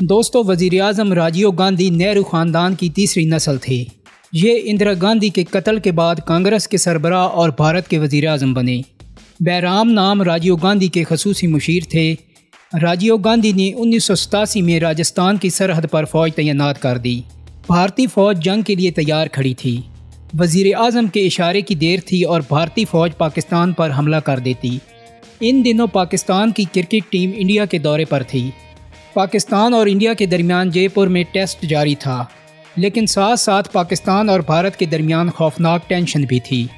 दोस्तों, वज़ीर-ए-आज़म राजीव गांधी नेहरू ख़ानदान की तीसरी नस्ल थे। ये इंदिरा गांधी के कत्ल के बाद कांग्रेस के सरबराह और भारत के वज़ीर-ए-आज़म बने। बैराम नाम राजीव गांधी के खसूसी मुशीर थे। राजीव गांधी ने 1987 में राजस्थान की सरहद पर फ़ौज तैनात कर दी। भारतीय फ़ौज जंग के लिए तैयार खड़ी थी। वज़ीर-ए-आज़म के इशारे की देर थी और भारतीय फ़ौज पाकिस्तान पर हमला कर देती। इन दिनों पाकिस्तान की क्रिकेट टीम इंडिया के दौरे पर थी। पाकिस्तान और इंडिया के दरमियान जयपुर में टेस्ट जारी था, लेकिन साथ साथ पाकिस्तान और भारत के दरमियान खौफनाक टेंशन भी थी।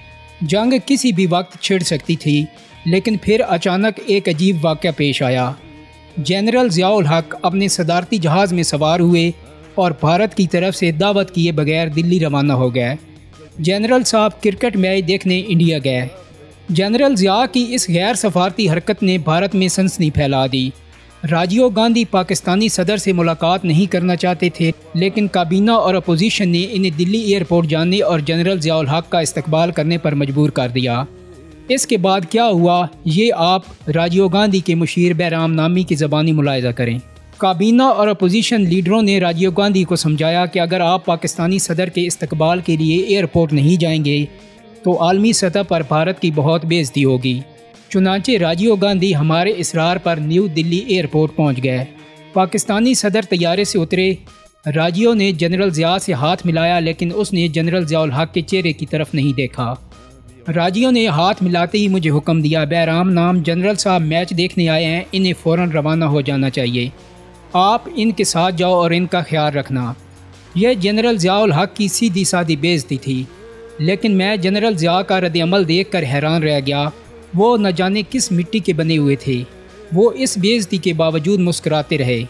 जंग किसी भी वक्त छिड़ सकती थी, लेकिन फिर अचानक एक अजीब वाक़या पेश आया। जनरल ज़िया-उल हक अपने सदारती जहाज़ में सवार हुए और भारत की तरफ से दावत किए बगैर दिल्ली रवाना हो गए। जनरल साहब क्रिकेट मैच देखने इंडिया गए। जनरल ज़िया की इस गैर सफारती हरकत ने भारत में सनसनी फैला दी। राजीव गांधी पाकिस्तानी सदर से मुलाकात नहीं करना चाहते थे, लेकिन काबीना और अपोजिशन ने इन्हें दिल्ली एयरपोर्ट जाने और जनरल ज़िया-उल हक का इस्तकबाल करने पर मजबूर कर दिया। इसके बाद क्या हुआ, ये आप राजीव गांधी के मुशीर बैराम नामी की ज़बानी मुलाहिज़ा करें। काबीना और अपोजिशन लीडरों ने राजीव गांधी को समझाया कि अगर आप पाकिस्तानी सदर के इस्तकबाल के लिए एयरपोर्ट नहीं जाएंगे तो आलमी सतह पर भारत की बहुत बेइज्जती होगी। चुनांचे राजीव गांधी हमारे इसरार पर न्यू दिल्ली एयरपोर्ट पहुंच गए। पाकिस्तानी सदर तैयारे से उतरे। राजीव ने जनरल ज़िया से हाथ मिलाया, लेकिन उसने जनरल ज़िया-उल हक के चेहरे की तरफ नहीं देखा। राजीव ने हाथ मिलाते ही मुझे हुक्म दिया, बैराम नाम जनरल साहब मैच देखने आए हैं, इन्हें फ़ौरन रवाना हो जाना चाहिए। आप इनके साथ जाओ और इनका ख्याल रखना। यह जनरल ज़िया-उल हक की सीधी सादी बेइज्जती थी, लेकिन मैं जनरल ज़िया का रद्द-ए-अमल देख कर हैरान रह गया। वो न जाने किस मिट्टी के बने हुए थे। वो इस बेइज्जती के बावजूद मुस्कुराते रहे।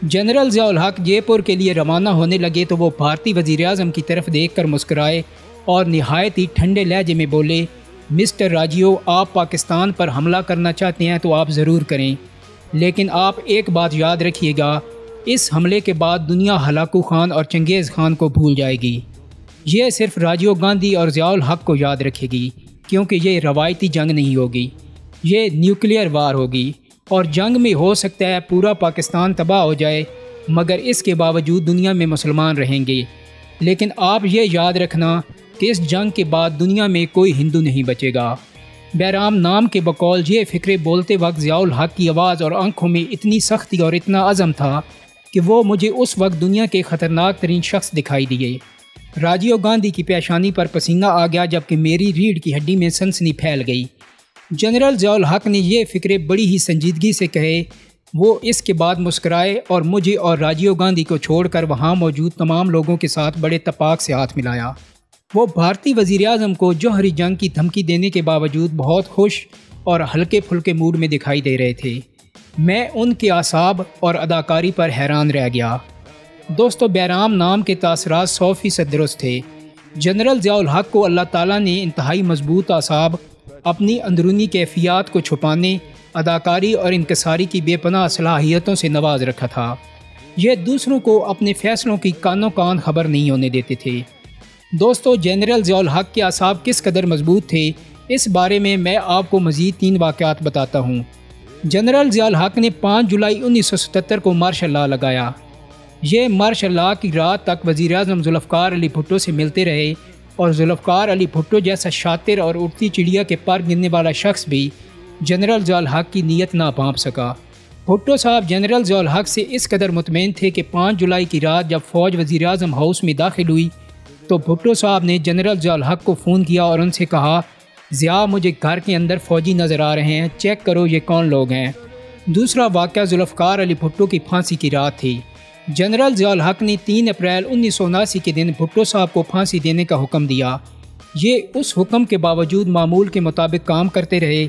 जनरल ज़िया-उल हक जयपुर के लिए रवाना होने लगे तो वो भारतीय वज़ीर-ए-आज़म की तरफ देखकर मुस्कुराए और निहायत ही ठंडे लहजे में बोले, मिस्टर राजीव, आप पाकिस्तान पर हमला करना चाहते हैं तो आप ज़रूर करें, लेकिन आप एक बात याद रखिएगा, इस हमले के बाद दुनिया हलाकू खान और चंगेज़ खान को भूल जाएगी। ये सिर्फ राजीव गांधी और ज़िया-उल हक को याद रखेगी, क्योंकि ये रवायती जंग नहीं होगी, ये न्यूक्लियर वार होगी और जंग में हो सकता है पूरा पाकिस्तान तबाह हो जाए, मगर इसके बावजूद दुनिया में मुसलमान रहेंगे। लेकिन आप ये याद रखना कि इस जंग के बाद दुनिया में कोई हिंदू नहीं बचेगा। बैराम नाम के बकौल ये फ़िक्रे बोलते वक्त ज़िया-उल हक की आवाज़ और आंखों में इतनी सख्ती और इतना अज़म था कि वो मुझे उस वक्त दुनिया के ख़तरनाक तरीन शख्स दिखाई दिए। राजीव गांधी की पेशानी पर पसीना आ गया, जबकि मेरी रीढ़ की हड्डी में सनसनी फैल गई। जनरल ज़िया-उल हक ने ये फ़िक्रे बड़ी ही संजीदगी से कहे। वो इसके बाद मुस्कराए और मुझे और राजीव गांधी को छोड़कर वहाँ मौजूद तमाम लोगों के साथ बड़े तपाक से हाथ मिलाया। वो भारतीय वज़ीर-ए-आज़म को जौहरी जंग की धमकी देने के बावजूद बहुत खुश और हल्के फुल्के मूड में दिखाई दे रहे थे। मैं उनके आसाब और अदाकारी पर हैरान रह गया। दोस्तों, बैराम नाम के तासरात 100% दुरुस्त थे। जनरल ज़िया-उल हक को अल्लाह ताला ने इंतहाई मजबूत आसाब, अपनी अंदरूनी कैफियत को छुपाने, अदाकारी और इनकसारी की बेपनाह सलाहियतों से नवाज रखा था। यह दूसरों को अपने फ़ैसलों की कानों कान खबर नहीं होने देते थे। दोस्तों, जनरल ज़िया-उल हक के आसाब किस कदर मजबूत थे, इस बारे में मैं आपको मज़ीद 3 वाक़यात बताता हूँ। जनरल ज़िया-उल हक ने 5 जुलाई 1977 को मार्शल लॉ लगाया। ये मार्शल लॉ की रात तक वज़ीर-ए-आज़म ज़ुल्फ़िकार अली भुट्टो से मिलते रहे और ज़ुल्फ़िकार अली भुट्टो जैसा शातिर और उड़ती चिड़िया के पर गिनने वाला शख्स भी जनरल ज़िया-उल हक की नीयत ना भांप सका। भुट्टो साहब जनरल ज़िया-उल हक से इस कदर मुतमईन थे कि 5 जुलाई की रात जब फ़ौज वज़ीर-ए-आज़म हाउस में दाखिल हुई तो भुट्टो साहब ने जनरल ज़िया-उल हक को फ़ोन किया और उनसे कहा, ज़िया, मुझे घर के अंदर फ़ौजी नज़र आ रहे हैं, चेक करो ये कौन लोग हैं। दूसरा वाक़या ज़ुल्फ़िकार अली भुट्टो की फांसी की रात थी। जनरल ज़िया-उल हक ने 3 अप्रैल 1979 के दिन भुट्टो साहब को फांसी देने का हुक्म दिया। ये उस हुक्म के बावजूद मामूल के मुताबिक काम करते रहे।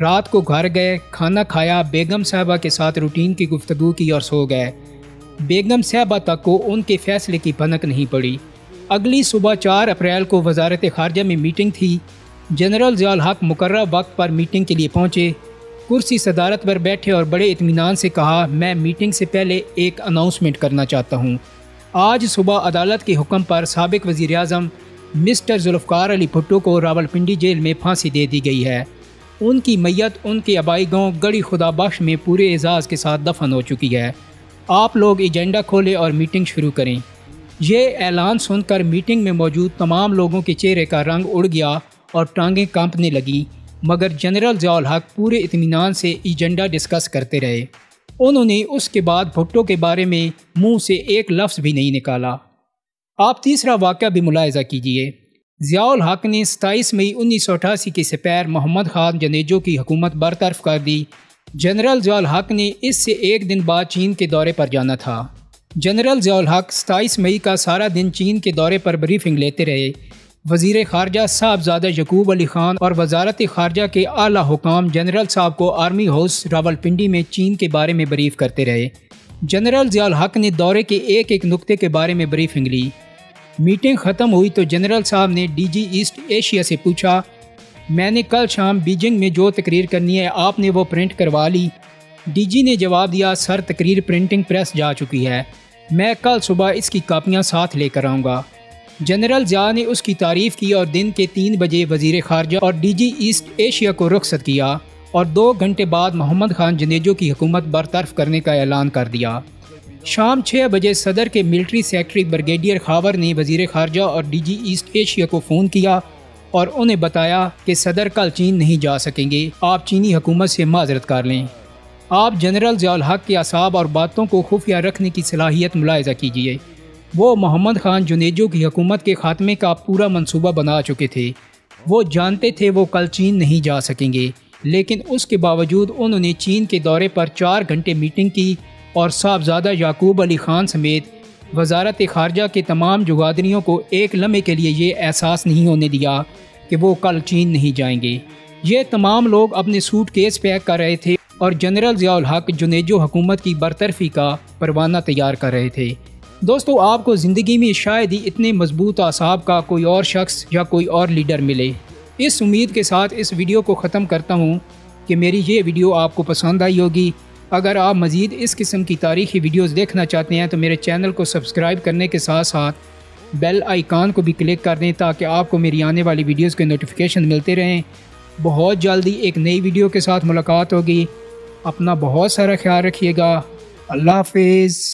रात को घर गए, खाना खाया, बेगम साहबा के साथ रूटीन की गुफ्तगू की और सो गए। बेगम साहबा तक को उनके फ़ैसले की भनक नहीं पड़ी। अगली सुबह 4 अप्रैल को वजारत ख़ारजा में मीटिंग थी। जनरल ज़िया-उल हक मुकर्रर वक्त पर मीटिंग के लिए पहुँचे। कुर्सी सदारत पर बैठे और बड़े इत्मीनान से कहा, मैं मीटिंग से पहले एक अनाउंसमेंट करना चाहता हूँ। आज सुबह अदालत के हुक्म पर साबिक वज़ीर-ए-आज़म मिस्टर ज़ुल्फ़िकार अली भुट्टो को रावलपिंडी जेल में फांसी दे दी गई है। उनकी मैयत उनके आबाई गांव गढ़ी खुदा बख्श में पूरे एजाज़ के साथ दफन हो चुकी है। आप लोग एजेंडा खोलें और मीटिंग शुरू करें। ये ऐलान सुनकर मीटिंग में मौजूद तमाम लोगों के चेहरे का रंग उड़ गया और टांगें कांपने लगी, मगर जनरल ज़ियाउल हक पूरे इत्मीनान से एजेंडा डिस्कस करते रहे। उन्होंने उसके बाद भुट्टो के बारे में मुंह से एक लफ्ज़ भी नहीं निकाला। आप तीसरा वाक़या भी मुलाहिज़ा कीजिए। ज़ियाउल हक ने 27 मई 1988 के सपैर मोहम्मद खान जनेजो की हुकूमत बरतरफ कर दी। जनरल ज़ियाउल हक ने इससे एक दिन बाद चीन के दौरे पर जाना था। जनरल ज़ियाउल हक 27 मई का सारा दिन चीन के दौरे पर ब्रीफिंग लेते रहे। वज़ीर ख़ारजा साहबज़ादा यकूब अली ख़ान और वजारत ख़ारजा के आला हुकाम जनरल साहब को आर्मी हाउस रावलपिंडी में चीन के बारे में ब्रीफ करते रहे। जनरल ज़ियाउल हक ने दौरे के एक एक नुक्ते के बारे में ब्रीफिंग ली। मीटिंग ख़त्म हुई तो जनरल साहब ने डीजी ईस्ट एशिया से पूछा, मैंने कल शाम बीजिंग में जो तकरीर करनी है आपने वो प्रिंट करवा ली? डीजी ने जवाब दिया, सर तकरीर प्रिंटिंग प्रेस जा चुकी है, मैं कल सुबह इसकी कापियाँ साथ लेकर आऊँगा। जनरल ज़िया ने उसकी तारीफ़ की और दिन के 3 बजे वज़ीर ख़ारजा और डीजी ईस्ट एशिया को रुखसत किया और 2 घंटे बाद मोहम्मद खान जनेजो की हुकूमत बरतरफ करने का ऐलान कर दिया। शाम 6 बजे सदर के मिलिट्री सेक्रेटरी ब्रिगेडियर खावर ने वज़ीर ख़ारजा और डीजी ईस्ट एशिया को फ़ोन किया और उन्हें बताया कि सदर कल चीन नहीं जा सकेंगे, आप चीनी हुकूमत से माजरत कर लें। आप जनरल ज़ियाउल हक के असाब और बातों को खुफिया रखने की सलाहियत मुलाहिज़ा कीजिए। वो मोहम्मद खान जुनेजो की हुकूमत के ख़ात्मे का पूरा मंसूबा बना चुके थे। वो जानते थे वो कल चीन नहीं जा सकेंगे, लेकिन उसके बावजूद उन्होंने चीन के दौरे पर 4 घंटे मीटिंग की और साहबज़ादा याकूब अली ख़ान समेत वजारत ख़ारजा के तमाम जुगादरियों को एक लम्हे के लिए ये एहसास नहीं होने दिया कि वो कल चीन नहीं जाएंगे। ये तमाम लोग अपने सूटकेस पैक कर रहे थे और जनरल ज़ियाउल हक जुनेजो हुकूमत की बरतरफी का परवाना तैयार कर रहे थे। दोस्तों, आपको ज़िंदगी में शायद ही इतने मजबूत असाब का कोई और शख्स या कोई और लीडर मिले। इस उम्मीद के साथ इस वीडियो को ख़त्म करता हूँ कि मेरी ये वीडियो आपको पसंद आई होगी। अगर आप मज़ीद इस किस्म की तारीख़ी वीडियोज़ देखना चाहते हैं तो मेरे चैनल को सब्सक्राइब करने के साथ साथ बेल आइकान को भी क्लिक कर दें ताकि आपको मेरी आने वाली वीडियोज़ के नोटिफिकेशन मिलते रहें। बहुत जल्दी एक नई वीडियो के साथ मुलाकात होगी। अपना बहुत सारा ख्याल रखिएगा। अल्लाह हाफिज़।